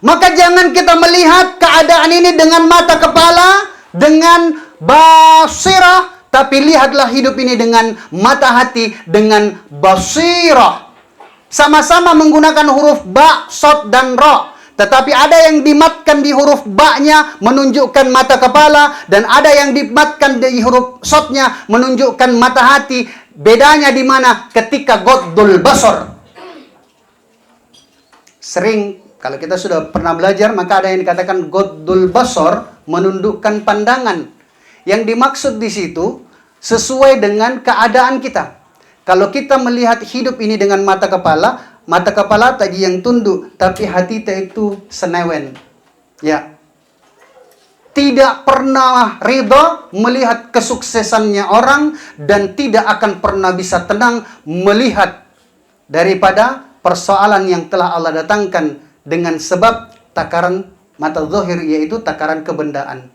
Maka jangan kita melihat keadaan ini dengan mata kepala, dengan basirah, tapi lihatlah hidup ini dengan mata hati, dengan basirah. Sama-sama menggunakan huruf ba, sod, dan ro. Tetapi ada yang dimatkan di huruf ba-nya menunjukkan mata kepala, dan ada yang dimatkan di huruf sodnya menunjukkan mata hati. Bedanya di mana? Ketika goddul basar. Sering kalau kita sudah pernah belajar, maka ada yang dikatakan goddul basar, menundukkan pandangan. Yang dimaksud di situ sesuai dengan keadaan kita. Kalau kita melihat hidup ini dengan mata kepala tadi yang tunduk, tapi hati kita itu senewen. Ya. Tidak pernah ridha melihat kesuksesannya orang, dan tidak akan pernah bisa tenang melihat daripada persoalan yang telah Allah datangkan dengan sebab takaran mata zahir, yaitu takaran kebendaan.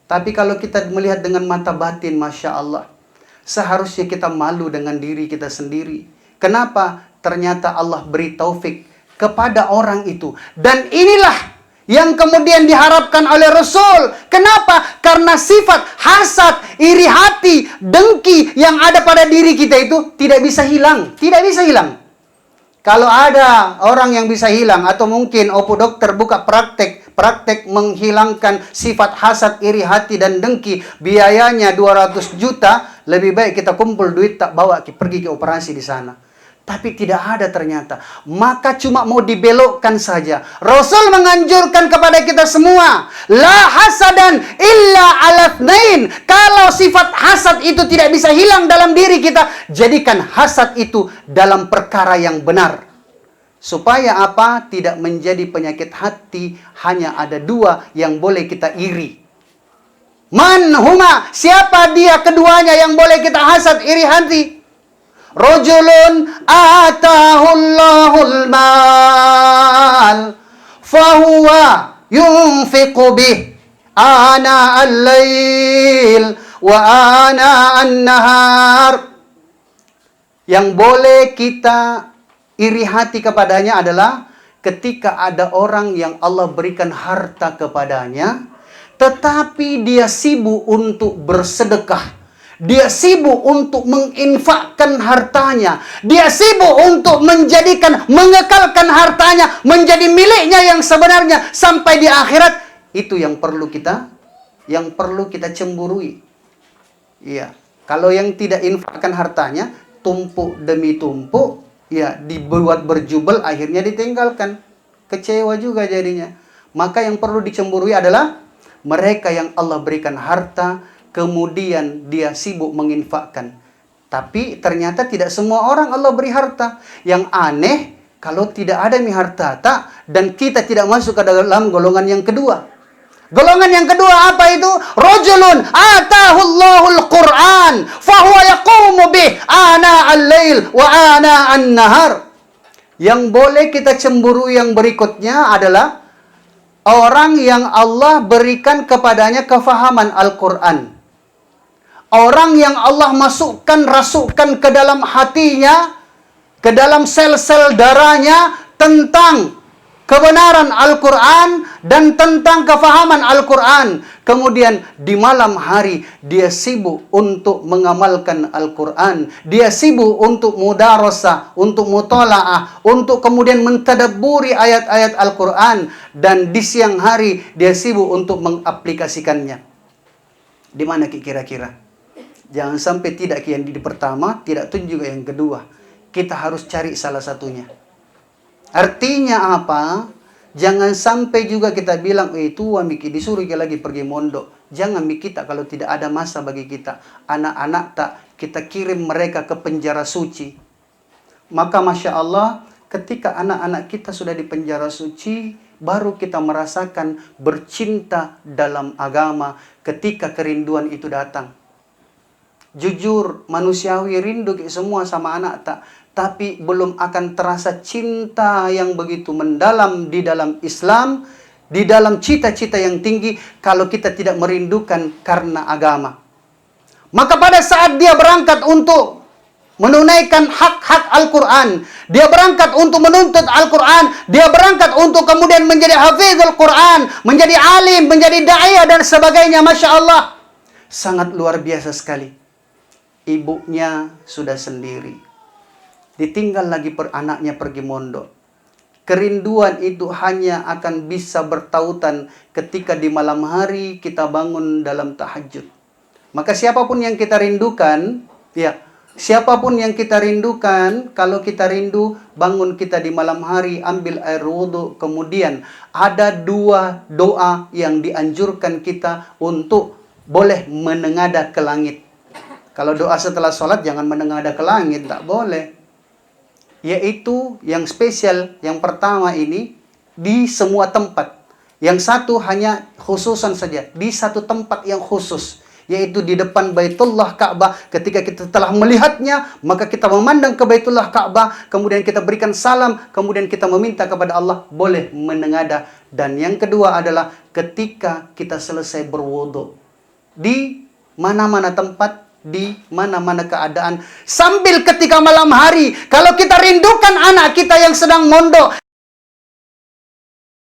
Tapi kalau kita melihat dengan mata batin, Masya Allah, seharusnya kita malu dengan diri kita sendiri. Kenapa? Ternyata Allah beri taufik kepada orang itu. Dan inilah yang kemudian diharapkan oleh Rasul. Kenapa? Karena sifat hasad, iri hati, dengki yang ada pada diri kita itu tidak bisa hilang. Tidak bisa hilang. Kalau ada orang yang bisa hilang, atau mungkin opo dokter buka praktek menghilangkan sifat hasad, iri hati, dan dengki, biayanya 200 juta, lebih baik kita kumpul duit tak bawa pergi ke operasi di sana. Tapi tidak ada ternyata. Maka cuma mau dibelokkan saja. Rasul menganjurkan kepada kita semua, la hasadan illa ala tsnain. Kalau sifat hasad itu tidak bisa hilang dalam diri kita, jadikan hasad itu dalam perkara yang benar. Supaya apa? Tidak menjadi penyakit hati. Hanya ada dua yang boleh kita iri. Man huma? Siapa dia keduanya yang boleh kita hasad, iri hati? Rajulun atahullahul mal fahuwa yunfiqu bih ana al-lail wa ana an-nahar. Yang boleh kita iri hati kepadanya adalah ketika ada orang yang Allah berikan harta kepadanya, tetapi dia sibuk untuk bersedekah. Dia sibuk untuk menginfakkan hartanya. Dia sibuk untuk mengekalkan hartanya menjadi miliknya yang sebenarnya sampai di akhirat. Itu yang perlu kita cemburui. Iya. Kalau yang tidak infakkan hartanya, tumpuk demi tumpuk, ya dibuat berjubel, akhirnya ditinggalkan. Kecewa juga jadinya. Maka yang perlu dicemburui adalah mereka yang Allah berikan harta, kemudian dia sibuk menginfakkan. Tapi ternyata tidak semua orang Allah beri harta. Yang aneh, kalau tidak ada harta tak, dan kita tidak masuk ke dalam golongan yang kedua. Golongan yang kedua apa itu? Rajulun atahullahul Qur'an fahuwa yaqumu bih ana al-lail wa ana an-nahar. Yang boleh kita cemburu yang berikutnya adalah orang yang Allah berikan kepadanya kefahaman Al-Quran. Orang yang Allah rasukan ke dalam hatinya, ke dalam sel-sel darahnya tentang kebenaran Al-Quran dan tentang kefahaman Al-Quran. Kemudian di malam hari dia sibuk untuk mengamalkan Al-Quran. Dia sibuk untuk mudarasah, untuk mutola'ah, untuk kemudian mentadabburi ayat-ayat Al-Quran. Dan di siang hari dia sibuk untuk mengaplikasikannya. Di mana kira-kira? Jangan sampai tidak yang di pertama, tidak pun juga yang kedua. Kita harus cari salah satunya. Artinya apa? Jangan sampai juga kita bilang, itu Miki disuruh lagi pergi mondok. Jangan kita kalau tidak ada masa bagi kita. Anak-anak tak kita kirim mereka ke penjara suci. Maka Masya Allah, ketika anak-anak kita sudah di penjara suci, baru kita merasakan bercinta dalam agama ketika kerinduan itu datang. Jujur, manusiawi rindu semua sama anak tak. Tapi belum akan terasa cinta yang begitu mendalam di dalam Islam, di dalam cita-cita yang tinggi, kalau kita tidak merindukan karena agama. Maka pada saat dia berangkat untuk menunaikan hak-hak Al-Quran. Dia berangkat untuk menuntut Al-Quran. Dia berangkat untuk kemudian menjadi hafizul Quran, menjadi alim, menjadi da'iyah dan sebagainya. Masya Allah. Sangat luar biasa sekali. Ibunya sudah sendiri. Ditinggal lagi anaknya pergi mondok. Kerinduan itu hanya akan bisa bertautan ketika di malam hari kita bangun dalam tahajud. Maka siapapun yang kita rindukan, ya, siapapun yang kita rindukan, kalau kita rindu, bangun kita di malam hari, ambil air wudhu, kemudian ada 2 doa yang dianjurkan kita untuk boleh menengadah ke langit. Kalau doa setelah sholat, jangan menengadah ke langit, tak boleh. Yaitu yang spesial, yang pertama ini, di semua tempat. Yang satu hanya khususan saja, di satu tempat yang khusus, yaitu di depan Baitullah Ka'bah. Ketika kita telah melihatnya, maka kita memandang ke Baitullah Ka'bah, kemudian kita berikan salam, kemudian kita meminta kepada Allah, boleh menengadah. Dan yang kedua adalah ketika kita selesai berwudu. Di mana-mana tempat, di mana-mana keadaan, sambil ketika malam hari, kalau kita rindukan anak kita yang sedang mondok,